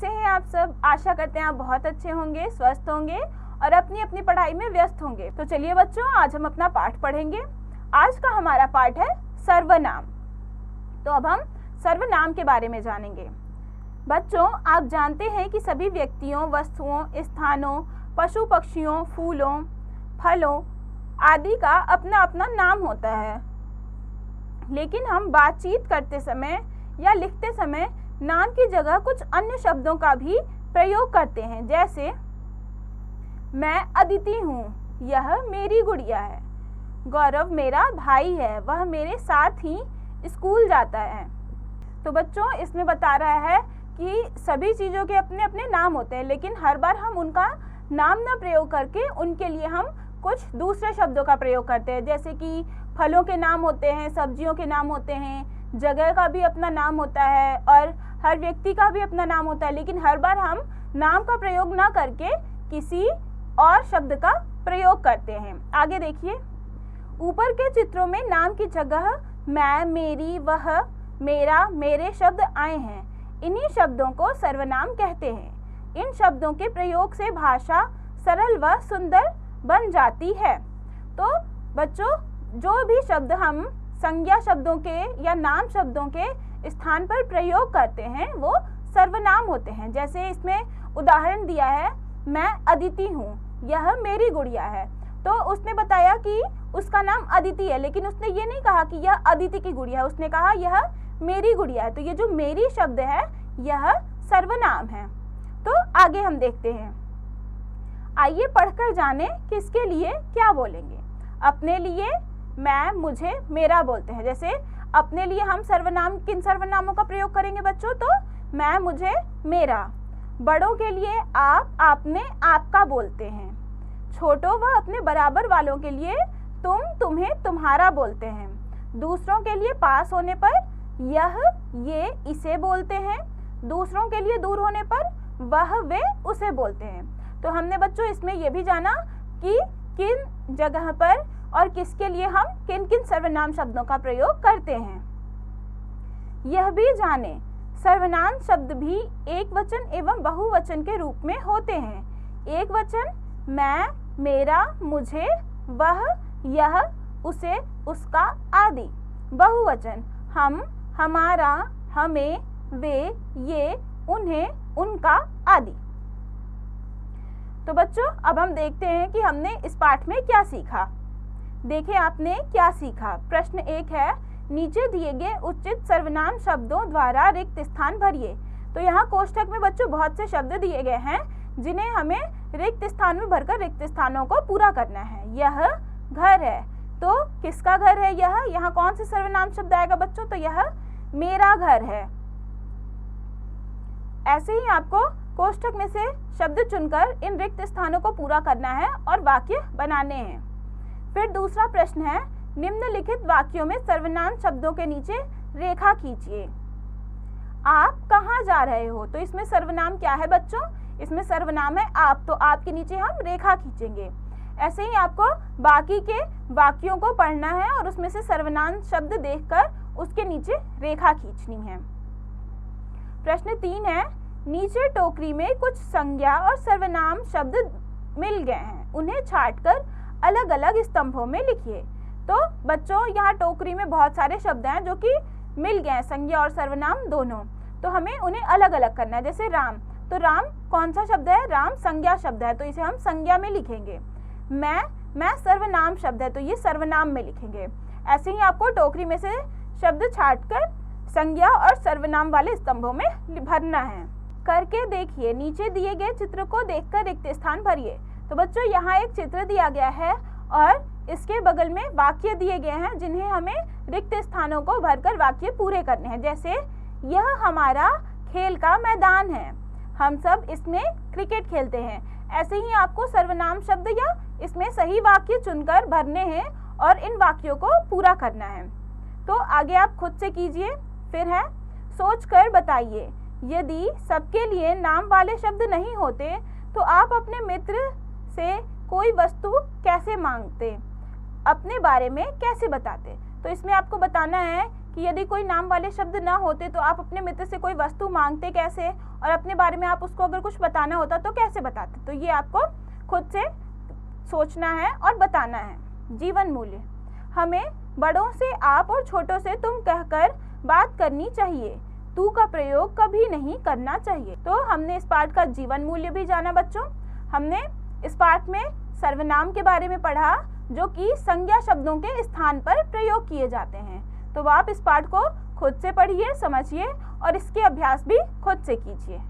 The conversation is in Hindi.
कैसे हैं आप सब? आशा करते हैं आप बहुत अच्छे होंगे, स्वस्थ होंगे और अपनी अपनी पढ़ाई में व्यस्त होंगे। तो चलिए बच्चों, आज हम अपना पाठ पढ़ेंगे। आज का हमारा पाठ है सर्वनाम। तो अब हम सर्वनाम के बारे में जानेंगे। बच्चों, आप जानते हैं कि सभी व्यक्तियों, वस्तुओं, स्थानों, पशु पक्षियों, फूलों, फलों आदि का अपना अपना नाम होता है, लेकिन हम बातचीत करते समय या लिखते समय नाम की जगह कुछ अन्य शब्दों का भी प्रयोग करते हैं। जैसे मैं अदिति हूँ, यह मेरी गुड़िया है। गौरव मेरा भाई है, वह मेरे साथ ही स्कूल जाता है। तो बच्चों, इसमें बता रहा है कि सभी चीज़ों के अपने अपने नाम होते हैं, लेकिन हर बार हम उनका नाम न प्रयोग करके उनके लिए हम कुछ दूसरे शब्दों का प्रयोग करते हैं। जैसे कि फलों के नाम होते हैं, सब्जियों के नाम होते हैं, जगह का भी अपना नाम होता है और हर व्यक्ति का भी अपना नाम होता है, लेकिन हर बार हम नाम का प्रयोग ना करके किसी और शब्द का प्रयोग करते हैं। आगे देखिए, ऊपर के चित्रों में नाम की जगह मैं, मेरी, वह, मेरा, मेरे शब्द आए हैं। इन्हीं शब्दों को सर्वनाम कहते हैं। इन शब्दों के प्रयोग से भाषा सरल व सुंदर बन जाती है। तो बच्चों, जो भी शब्द हम संज्ञा शब्दों के या नाम शब्दों के स्थान पर प्रयोग करते हैं वो सर्वनाम होते हैं। जैसे इसमें उदाहरण दिया है, मैं अदिति हूँ, यह मेरी गुड़िया है। तो उसने बताया कि उसका नाम अदिति है, लेकिन उसने ये नहीं कहा कि यह अदिति की गुड़िया है, उसने कहा यह मेरी गुड़िया है। तो ये जो मेरी शब्द है यह सर्वनाम है। तो आगे हम देखते हैं। आइए पढ़कर जाने किसके लिए क्या बोलेंगे। अपने लिए मैं, मुझे, मेरा बोलते हैं। जैसे अपने लिए हम सर्वनाम, किन सर्वनामों का प्रयोग करेंगे बच्चों? तो मैं, मुझे, मेरा। बड़ों के लिए आप, आपने, आपका बोलते हैं। छोटों व अपने बराबर वालों के लिए तुम, तुम्हें, तुम्हारा बोलते हैं। दूसरों के लिए पास होने पर यह, ये, इसे बोलते हैं। दूसरों के लिए दूर होने पर वह, वे, उसे बोलते हैं। तो हमने बच्चों इसमें यह भी जाना कि किन जगह पर और किसके लिए हम किन किन सर्वनाम शब्दों का प्रयोग करते हैं। यह भी जाने सर्वनाम शब्द भी एक वचन एवं बहुवचन के रूप में होते हैं। एक वचन मैं, मेरा, मुझे, वह, यह, उसे, उसका आदि। बहुवचन हम, हमारा, हमें, वे, ये, उन्हें, उनका आदि। तो बच्चों, अब हम देखते हैं कि हमने इस पाठ में क्या सीखा। देखिए आपने क्या सीखा। प्रश्न 1 है, नीचे दिए गए उचित सर्वनाम शब्दों द्वारा रिक्त स्थान भरिए। तो यहाँ कोष्ठक में बच्चों बहुत से शब्द दिए गए हैं जिन्हें हमें रिक्त स्थान में भरकर रिक्त स्थानों को पूरा करना है। यह घर है, तो किसका घर है यह? यहाँ कौन से सर्वनाम शब्द आएगा बच्चों? तो यह मेरा घर है। ऐसे ही आपको कोष्ठक में से शब्द चुनकर इन रिक्त स्थानों को पूरा करना है और वाक्य बनाने हैं। फिर दूसरा प्रश्न है, निम्नलिखित वाक्यों में सर्वनाम शब्दों के नीचे रेखा खींचिए। आप कहाँ जा रहे हो? तो इसमें सर्वनाम क्या है बच्चों? इसमें सर्वनाम है आप, तो आप के नीचे हम रेखा खींचेंगे। ऐसे ही आपको बाकी के वाक्यों को पढ़ना है और उसमें से सर्वनाम शब्द देखकर उसके नीचे रेखा खींचनी है। प्रश्न 3 है, नीचे टोकरी में कुछ संज्ञा और सर्वनाम शब्द मिल गए हैं, उन्हें छांटकर अलग अलग स्तंभों में लिखिए। तो बच्चों, यहाँ टोकरी में बहुत सारे शब्द हैं जो कि मिल गए हैं, संज्ञा और सर्वनाम दोनों। तो हमें उन्हें अलग अलग करना है। जैसे राम, तो राम कौन सा शब्द है? राम संज्ञा शब्द है, तो इसे हम संज्ञा में लिखेंगे। मैं सर्वनाम शब्द है, तो ये सर्वनाम में लिखेंगे। ऐसे ही आपको टोकरी में से शब्द छांटकर संज्ञा और सर्वनाम वाले स्तंभों में भरना है। करके देखिए, नीचे दिए गए चित्र को देखकर रिक्त स्थान भरिए। तो बच्चों, यहाँ एक चित्र दिया गया है और इसके बगल में वाक्य दिए गए हैं जिन्हें हमें रिक्त स्थानों को भरकर वाक्य पूरे करने हैं। जैसे यह हमारा खेल का मैदान है, हम सब इसमें क्रिकेट खेलते हैं। ऐसे ही आपको सर्वनाम शब्द या इसमें सही वाक्य चुनकर भरने हैं और इन वाक्यों को पूरा करना है। तो आगे आप खुद से कीजिए। फिर है, सोचकर बताइए, यदि सबके लिए नाम वाले शब्द नहीं होते तो आप अपने मित्र से कोई वस्तु कैसे मांगते, अपने बारे में कैसे बताते? तो इसमें आपको बताना है कि यदि कोई नाम वाले शब्द ना होते तो आप अपने मित्र से कोई वस्तु मांगते कैसे, और अपने बारे में आप उसको अगर कुछ बताना होता तो कैसे बताते। तो ये आपको खुद से सोचना है और बताना है। जीवन मूल्य, हमें बड़ों से आप और छोटों से तुम कहकर बात करनी चाहिए। तू का प्रयोग कभी नहीं करना चाहिए। तो हमने इस पाठ का जीवन मूल्य भी जाना बच्चों। हमने इस पाठ में सर्वनाम के बारे में पढ़ा जो कि संज्ञा शब्दों के स्थान पर प्रयोग किए जाते हैं। तो आप इस पाठ को खुद से पढ़िए, समझिए और इसके अभ्यास भी खुद से कीजिए।